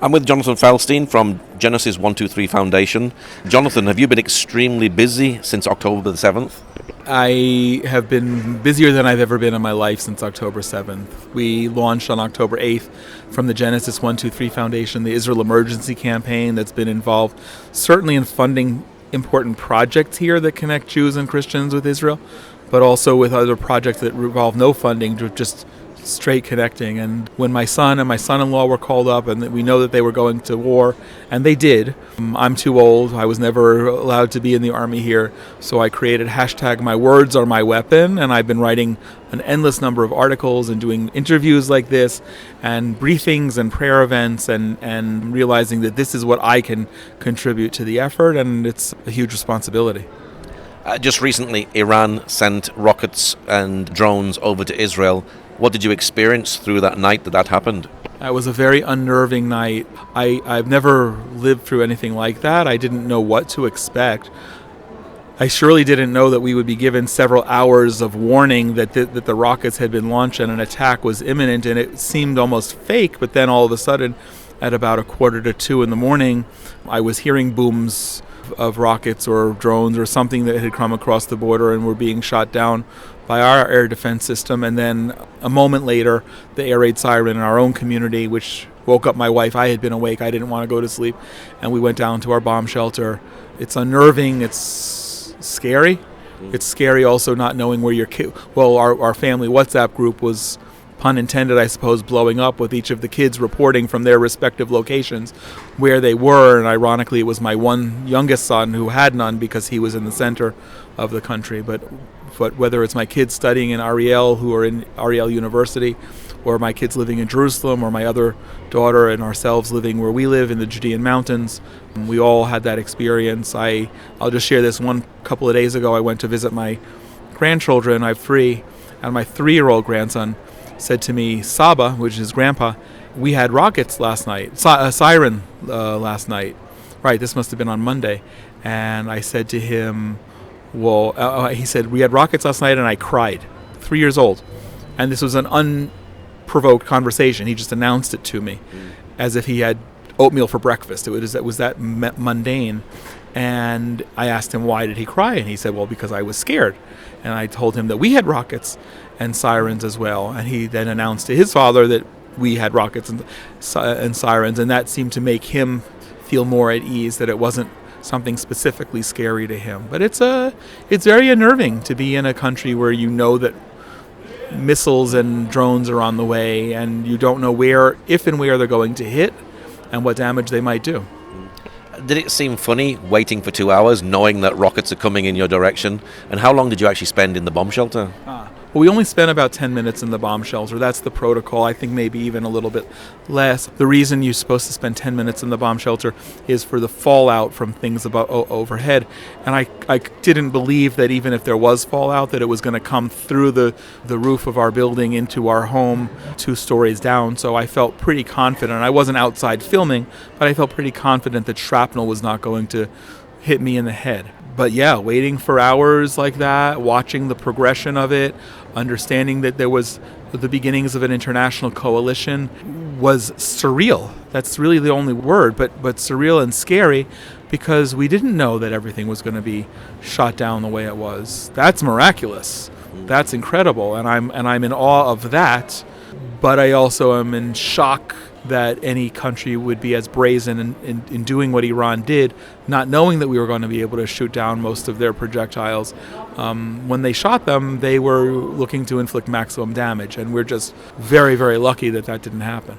I'm with Jonathan Feldstein from Genesis 123 Foundation. Jonathan, have you been extremely busy since October the 7th? I have been busier than I've ever been in my life since October 7th. We launched on October 8th from the Genesis 123 Foundation, the Israel Emergency Campaign that's been involved certainly in funding important projects here that connect Jews and Christians with Israel, but also with other projects that involve no funding, just straight connecting. And when my son and my son-in-law were called up and we know that they were going to war, and they did, I'm too old. I was never allowed to be in the army here, so I created hashtag My Words Are My Weapon, and I've been writing an endless number of articles and doing interviews like this and briefings and prayer events and realizing that this is what I can contribute to the effort, and it's a huge responsibility. Just recently, Iran sent rockets and drones over to Israel. What did you experience through that night that happened? It was a very unnerving night. I've never lived through anything like that. I didn't know what to expect. I surely didn't know that we would be given several hours of warning that the rockets had been launched and an attack was imminent, and it seemed almost fake. But then all of a sudden, at about 1:45 in the morning, I was hearing booms of rockets or drones or something that had come across the border and were being shot down by our air defense system. And then a moment later, the air raid siren in our own community, which woke up my wife. I had been awake. I didn't want to go to sleep. And we went down to our bomb shelter. It's unnerving. It's scary. It's scary also not knowing where your kid... Well, our family WhatsApp group was, pun intended, I suppose, blowing up with each of the kids reporting from their respective locations where they were. And ironically, it was my one youngest son who had none because he was in the center of the country. But whether it's my kids studying in Ariel, who are in Ariel University, or my kids living in Jerusalem, or my other daughter and ourselves living where we live in the Judean mountains, we all had that experience. I'll just share this. One couple of days ago, I went to visit my grandchildren. I have three, and my 3-year-old grandson said to me, Saba, which is grandpa, we had rockets last night, siren last night. Right, this must have been on Monday. And I said to him, well, he said, we had rockets last night, and I cried. 3 years old. And this was an unprovoked conversation. He just announced it to me as if he had oatmeal for breakfast. It was that mundane. And I asked him, why did he cry? And he said, well, because I was scared. And I told him that we had rockets and sirens as well. And he then announced to his father that we had rockets and sirens. And that seemed to make him feel more at ease, that it wasn't something specifically scary to him. But it's very unnerving to be in a country where you know that missiles and drones are on the way, and you don't know if and where they're going to hit and what damage they might do. Did it seem funny waiting for 2 hours, knowing that rockets are coming in your direction? And how long did you actually spend in the bomb shelter? Well, we only spent about 10 minutes in the bomb shelter. That's the protocol. I think maybe even a little bit less. The reason you're supposed to spend 10 minutes in the bomb shelter is for the fallout from things overhead. And I didn't believe that even if there was fallout, that it was going to come through the roof of our building into our home 2 stories down. So I felt pretty confident. I wasn't outside filming, but I felt pretty confident that shrapnel was not going to hit me in the head. But yeah, waiting for hours like that, watching the progression of it, understanding that there was the beginnings of an international coalition was surreal. That's really the only word, but surreal and scary, because we didn't know that everything was going to be shot down the way it was. That's miraculous. That's incredible, and I'm in awe of that. But I also am in shock that any country would be as brazen in doing what Iran did, not knowing that we were going to be able to shoot down most of their projectiles. When they shot them, they were looking to inflict maximum damage, and we're just very, very lucky that didn't happen.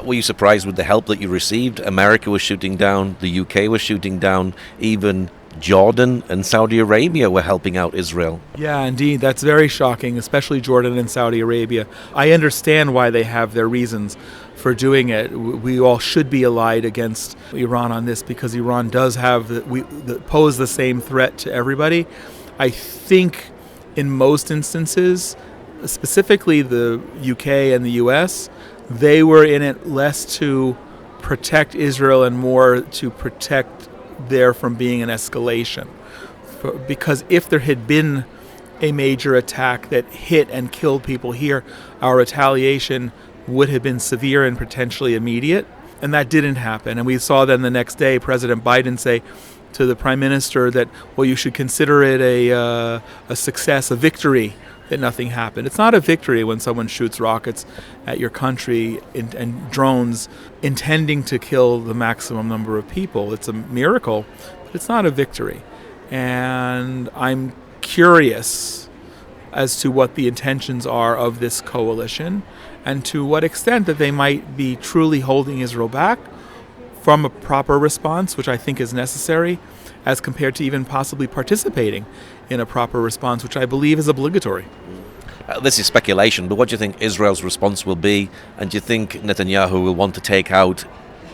Were you surprised with the help that you received? America was shooting down, the UK was shooting down, even Jordan and Saudi Arabia were helping out Israel. Yeah, indeed. That's very shocking, especially Jordan and Saudi Arabia. I understand why they have their reasons for doing it. We all should be allied against Iran on this, because Iran does have pose the same threat to everybody. I think in most instances, specifically the UK and the US, they were in it less to protect Israel and more to protect there from being an escalation. Because if there had been a major attack that hit and killed people here, our retaliation would have been severe and potentially immediate. And that didn't happen. And we saw then the next day President Biden say to the prime minister that, well, you should consider it a success, a victory, that nothing happened. It's not a victory when someone shoots rockets at your country and drones intending to kill the maximum number of people. It's a miracle, but it's not a victory. And I'm curious as to what the intentions are of this coalition and to what extent that they might be truly holding Israel back from a proper response, which I think is necessary, as compared to even possibly participating in a proper response, which I believe is obligatory. This is speculation, but what do you think Israel's response will be? And do you think Netanyahu will want to take out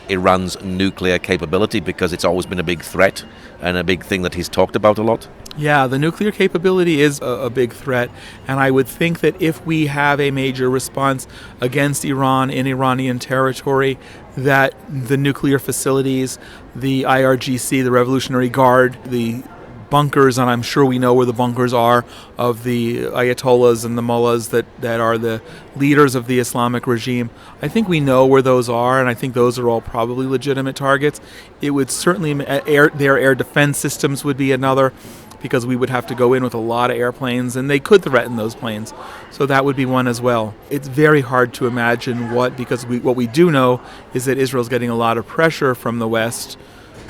Iran's nuclear capability, because it's always been a big threat and a big thing that he's talked about a lot? Yeah, the nuclear capability is a big threat, and I would think that if we have a major response against Iran in Iranian territory, that the nuclear facilities, the IRGC, the Revolutionary Guard, the bunkers, and I'm sure we know where the bunkers are, of the Ayatollahs and the mullahs that are the leaders of the Islamic regime. I think we know where those are, and I think those are all probably legitimate targets. It would certainly, their air defense systems would be another, because we would have to go in with a lot of airplanes, and they could threaten those planes. So that would be one as well. It's very hard to imagine because what we do know is that Israel's getting a lot of pressure from the West,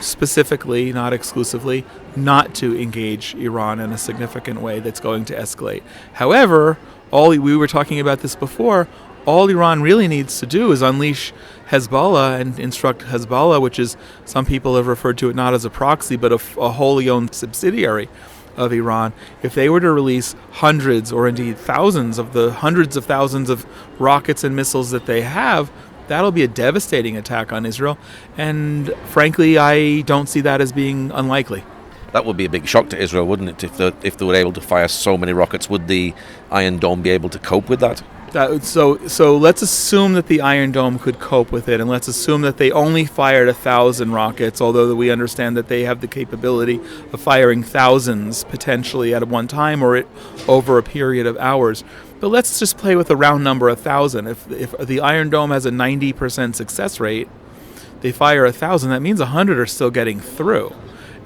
specifically, not exclusively, not to engage Iran in a significant way that's going to escalate. However, we were talking about this before, all Iran really needs to do is unleash Hezbollah and instruct Hezbollah, which is, some people have referred to it not as a proxy, but a wholly owned subsidiary of Iran. If they were to release hundreds or indeed thousands of the hundreds of thousands of rockets and missiles that they have, that'll be a devastating attack on Israel. And frankly, I don't see that as being unlikely. That would be a big shock to Israel, wouldn't it, if they were able to fire so many rockets? Would the Iron Dome be able to cope with that? So let's assume that the Iron Dome could cope with it, and let's assume that they only fired 1,000 rockets, although we understand that they have the capability of firing thousands potentially at one time or over a period of hours. But let's just play with a round number, 1,000. If the Iron Dome has a 90% success rate, they fire 1,000, that means 100 are still getting through.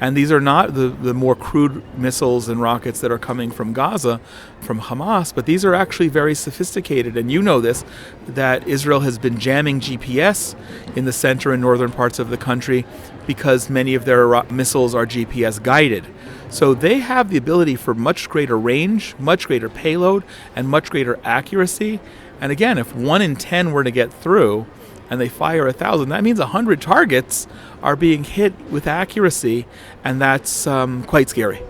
And these are not the more crude missiles and rockets that are coming from Gaza, from Hamas, but these are actually very sophisticated. And you know this, that Israel has been jamming GPS in the center and northern parts of the country because many of their missiles are GPS guided. So they have the ability for much greater range, much greater payload, and much greater accuracy. And again, if 1 in 10 were to get through, and they fire 1,000, that means 100 targets are being hit with accuracy, and that's quite scary.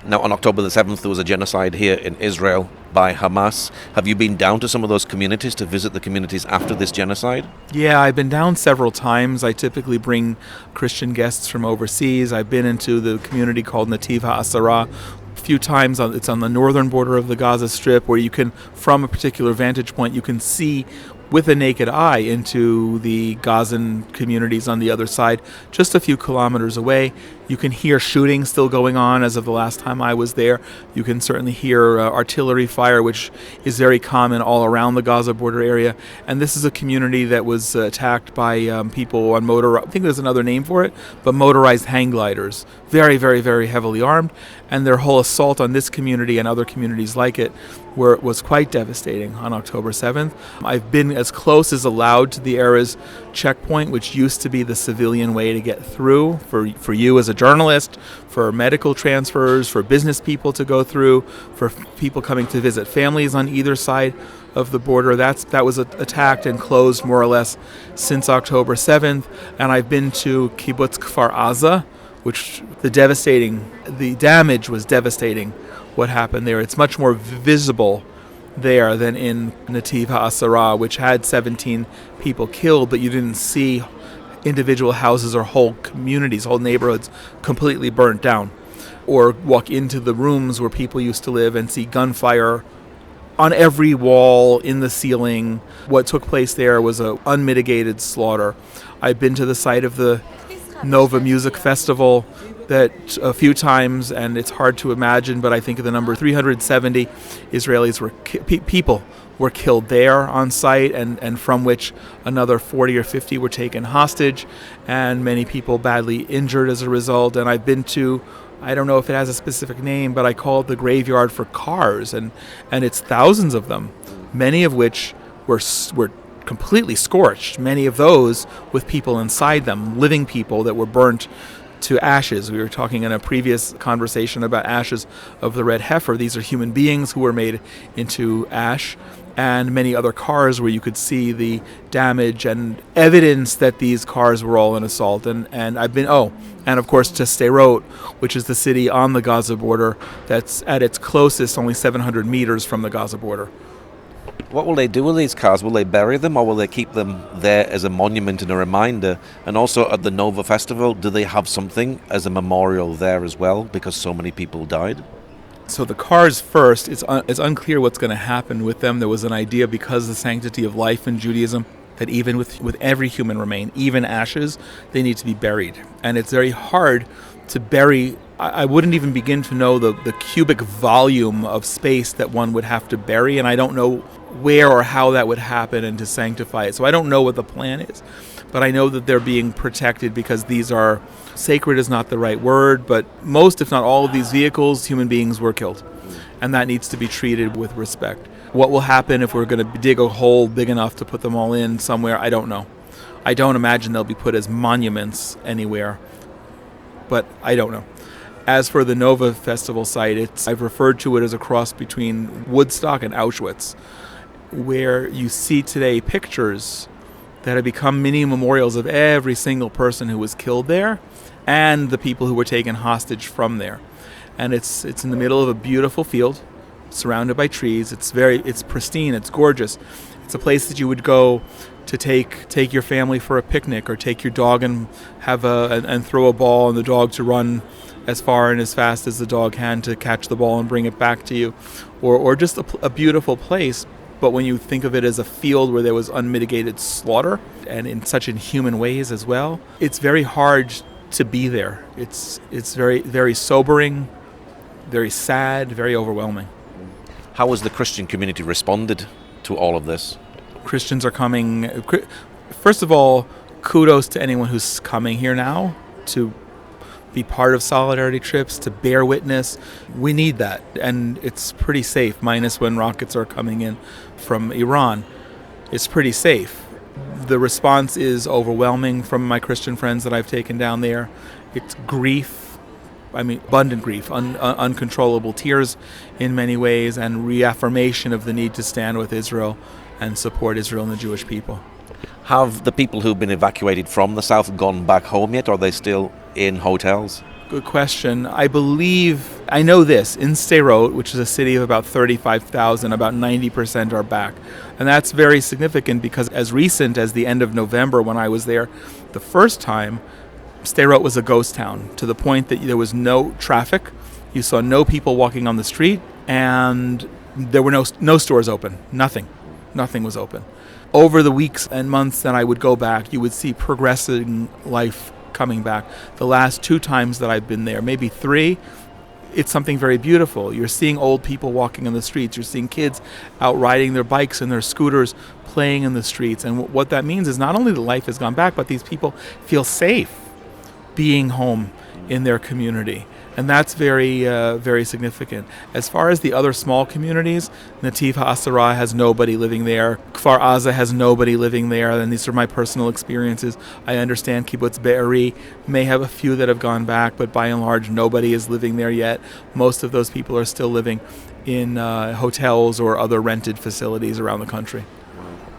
Now, on October the 7th, there was a genocide here in Israel by Hamas. Have you been down to some of those communities to visit the communities after this genocide? Yeah, I've been down several times. I typically bring Christian guests from overseas. I've been into the community called Nativ HaAsara a few times. It's on the northern border of the Gaza Strip, where you can, from a particular vantage point, you can see with a naked eye into the Gazan communities on the other side, just a few kilometers away. You can hear shooting still going on as of the last time I was there. You can certainly hear artillery fire, which is very common all around the Gaza border area. And this is a community that was attacked by people on I think there's another name for it, but motorized hang gliders. Very, very, very heavily armed. And their whole assault on this community and other communities like it was quite devastating on October 7th. I've been as close as allowed to the Erez checkpoint, which used to be the civilian way to get through for you as a journalist, for medical transfers, for business people to go through, for people coming to visit families on either side of the border. That was attacked and closed more or less since October 7th. And I've been to Kibbutz Kfar Aza, which the damage was devastating, what happened there. It's much more visible there than in Nativ HaAsara, which had 17 people killed, but you didn't see individual houses or whole communities, whole neighborhoods completely burnt down, or walk into the rooms where people used to live and see gunfire on every wall, in the ceiling. What took place there was an unmitigated slaughter. I've been to the site of the Nova Music Festival that a few times, and it's hard to imagine, but I think the number 370 Israelis were people were killed there on site, and from which another 40 or 50 were taken hostage, and many people badly injured as a result. And I've been to, I don't know if it has a specific name, but I call it the graveyard for cars, and it's thousands of them, many of which were completely scorched, many of those with people inside them, living people that were burnt to ashes. We were talking in a previous conversation about ashes of the red heifer. These are human beings who were made into ash, and many other cars where you could see the damage and evidence that these cars were all an assault. And I've been, and of course to Sderot, which is the city on the Gaza border that's at its closest, only 700 meters from the Gaza border. What will they do with these cars? Will they bury them, or will they keep them there as a monument and a reminder? And also at the Nova Festival, do they have something as a memorial there as well, because so many people died? So the cars first, it's unclear what's going to happen with them. There was an idea, because of the sanctity of life in Judaism, that even with every human remain, even ashes, they need to be buried. And it's very hard to bury. I wouldn't even begin to know the cubic volume of space that one would have to bury, and I don't know where or how that would happen and to sanctify it. So I don't know what the plan is, but I know that they're being protected because these are, sacred is not the right word, but most, if not all of these vehicles, human beings were killed, and that needs to be treated with respect. What will happen if we're going to dig a hole big enough to put them all in somewhere? I don't know. I don't imagine they'll be put as monuments anywhere, but I don't know. As for the Nova Festival site, I've referred to it as a cross between Woodstock and Auschwitz, where you see today pictures that have become mini memorials of every single person who was killed there and the people who were taken hostage from there. And it's in the middle of a beautiful field, surrounded by trees. It's pristine, it's gorgeous. It's a place that you would go to take your family for a picnic, or take your dog and and throw a ball, and the dog to run as far and as fast as the dog can to catch the ball and bring it back to you, or just a beautiful place. But when you think of it as a field where there was unmitigated slaughter, and in such inhuman ways as well, it's very hard to be there. It's very, very sobering, very sad, very overwhelming. How has the Christian community responded to all of this? Christians are coming. First of all, kudos to anyone who's coming here now to be part of solidarity trips, to bear witness. We need that, and it's pretty safe, minus when rockets are coming in from Iran. It's pretty safe. The response is overwhelming from my Christian friends that I've taken down there. It's grief, abundant grief, uncontrollable tears in many ways, and reaffirmation of the need to stand with Israel and support Israel and the Jewish people. Have the people who've been evacuated from the south gone back home yet, or are they still in hotels? Good question. I know this, in Sderot, which is a city of about 35,000, about 90% are back. And that's very significant because as recent as the end of November, when I was there the first time, Sderot was a ghost town, to the point that there was no traffic. You saw no people walking on the street, and there were no stores open. Nothing was open. Over the weeks and months that I would go back, you would see progressing life coming back. The last 2 times that I've been there, maybe 3, it's something very beautiful. You're seeing old people walking in the streets. You're seeing kids out riding their bikes and their scooters, playing in the streets. And what that means is not only that life has gone back, but these people feel safe being home in their community. And that's very, very significant. As far as the other small communities, Nativ HaAsara has nobody living there. Kfar Aza has nobody living there. And these are my personal experiences. I understand Kibbutz Be'eri may have a few that have gone back, but by and large, nobody is living there yet. Most of those people are still living in hotels or other rented facilities around the country.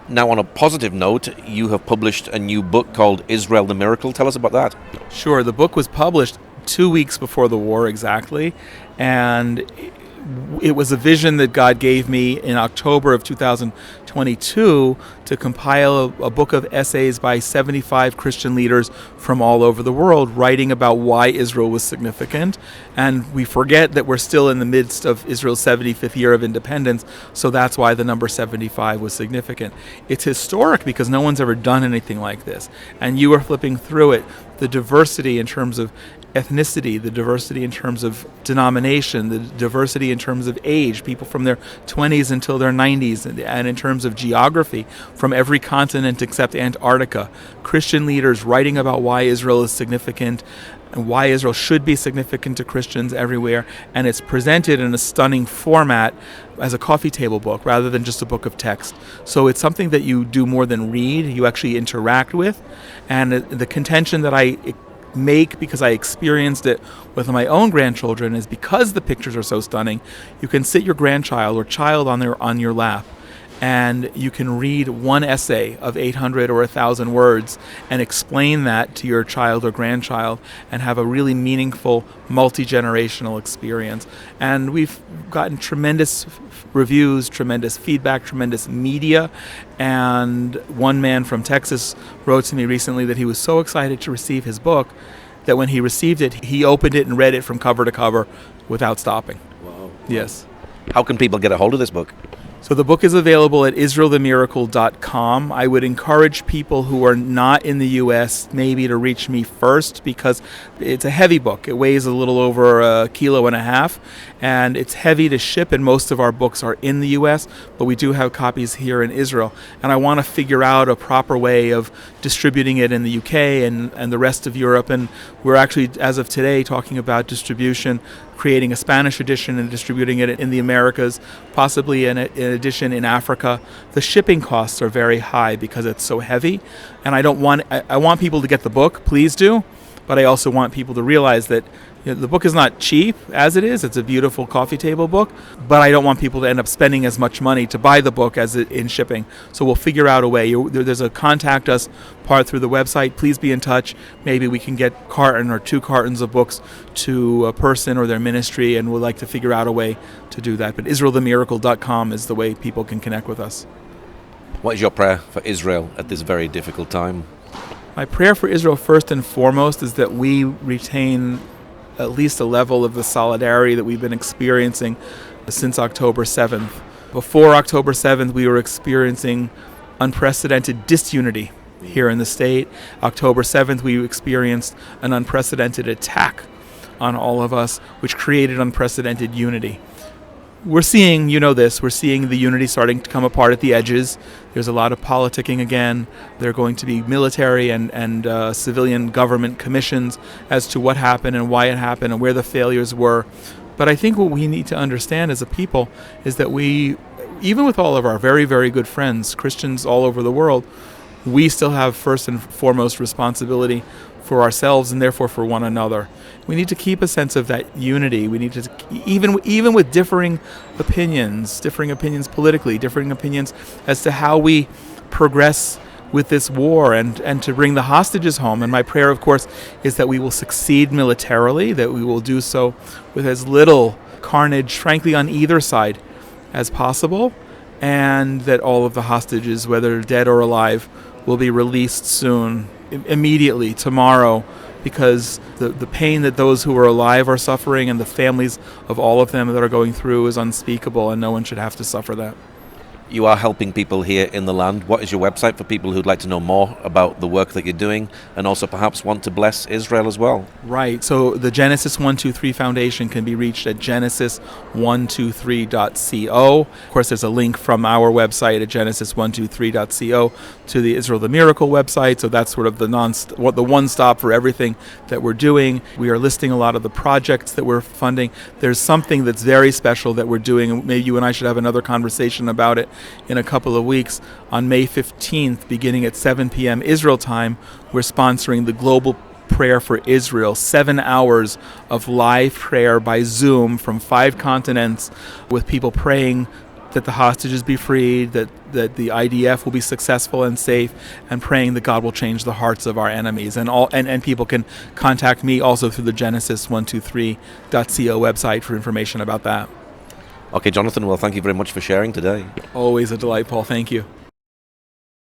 Now, on a positive note, you have published a new book called Israel the Miracle. Tell us about that. Sure. The book was published 2 weeks before the war exactly, and it was a vision that God gave me in October of 2022 2022 to compile a book of essays by 75 Christian leaders from all over the world writing about why Israel was significant. And we forget that we're still in the midst of Israel's 75th year of independence, so that's why the number 75 was significant. It's historic because no one's ever done anything like this. And you are flipping through it, the diversity in terms of ethnicity, the diversity in terms of denomination, the diversity in terms of age, people from their 20s until their 90s, and in terms of geography, from every continent except Antarctica. Christian leaders writing about why Israel is significant and why Israel should be significant to Christians everywhere, and it's presented in a stunning format as a coffee table book rather than just a book of text. So it's something that you do more than read, you actually interact with, and the contention that I make, because I experienced it with my own grandchildren, is because the pictures are so stunning, you can sit your grandchild or child on your lap, and you can read one essay of 800 or 1,000 words and explain that to your child or grandchild and have a really meaningful multi-generational experience. And we've gotten tremendous reviews, tremendous feedback, tremendous media. And one man from Texas wrote to me recently that he was so excited to receive his book that when he received it, he opened it and read it from cover to cover without stopping. Wow. Yes. How can people get a hold of this book? So the book is available at israelthemiracle.com. I would encourage people who are not in the U.S. maybe to reach me first, because it's a heavy book. It weighs a little over 1.5 kilos, and it's heavy to ship, and most of our books are in the U.S., but we do have copies here in Israel. And I want to figure out a proper way of distributing it in the U.K. and the rest of Europe. And we're actually, as of today, talking about distribution, creating a Spanish edition and distributing it in the Americas, possibly an edition in Africa. The shipping costs are very high because it's so heavy, and I want people to get the book, please do, but I also want people to realize that the book is not cheap as it is. It's a beautiful coffee table book, but I don't want people to end up spending as much money to buy the book as it in shipping. So we'll figure out a way. There's a contact us part through the website. Please be in touch. Maybe we can get carton or 2 cartons of books to a person or their ministry, and we'd like to figure out a way to do that. But israelthemiracle.com is the way people can connect with us. What is your prayer for Israel at this very difficult time? My prayer for Israel, first and foremost, is that we retain at least a level of the solidarity that we've been experiencing since October 7th. Before October 7th, we were experiencing unprecedented disunity here in the state. October 7th, we experienced an unprecedented attack on all of us, which created unprecedented unity. We're seeing the unity starting to come apart at the edges. There's a lot of politicking again. There are going to be military and civilian government commissions as to what happened and why it happened and where the failures were. But I think what we need to understand as a people is that we, even with all of our very, very good friends, Christians all over the world, we still have first and foremost responsibility for ourselves and therefore for one another. We need to keep a sense of that unity. We need to, even with differing opinions politically, differing opinions as to how we progress with this war and to bring the hostages home. And my prayer, of course, is that we will succeed militarily, that we will do so with as little carnage, frankly, on either side as possible, and that all of the hostages, whether dead or alive, will be released soon, immediately, tomorrow, because the pain that those who are alive are suffering and the families of all of them that are going through is unspeakable, and no one should have to suffer that. You are helping people here in the land. What is your website for people who'd like to know more about the work that you're doing and also perhaps want to bless Israel as well? Right. So the Genesis 123 Foundation can be reached at genesis123.co. Of course, there's a link from our website at genesis123.co to the Israel the Miracle website. So that's sort of the one stop for everything that we're doing. We are listing a lot of the projects that we're funding. There's something that's very special that we're doing, and maybe you and I should have another conversation about it in a couple of weeks. On May 15th, beginning at 7 p.m. Israel time, we're sponsoring the Global Prayer for Israel, 7 hours of live prayer by Zoom from 5 continents, with people praying that the hostages be freed, that the IDF will be successful and safe, and praying that God will change the hearts of our enemies. And people can contact me also through the Genesis123.co website for information about that. Okay, Jonathan, well, thank you very much for sharing today. Always a delight, Paul. Thank you.